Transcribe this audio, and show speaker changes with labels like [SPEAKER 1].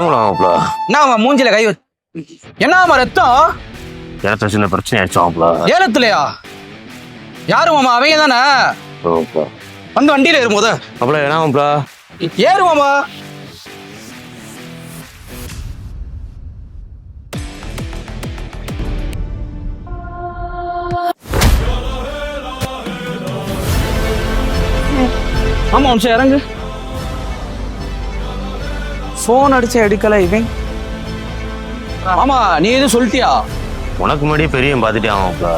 [SPEAKER 1] என்ன மூஞ்சில கை என்ன ரத்தம்?
[SPEAKER 2] ஏலத்துல சின்ன பிரச்சனை ஆயிடுச்சோம்ல.
[SPEAKER 1] ஏலத்துலயா? யாரு மாமா? அவங்க தானே வந்து வண்டியில ஏறும்போது
[SPEAKER 2] அப்பல என்ன
[SPEAKER 1] ஏறு மாமா. ஆமா ஒரு நிமிஷம் இறங்கு. போன் அடிச்ச எடுக்கல இவன். ஆமா நீ எதுவும் சொல்லிட்டியா?
[SPEAKER 2] உனக்கு முன்னாடியே பெரிய பார்த்துட்டே ஆமாப்ல.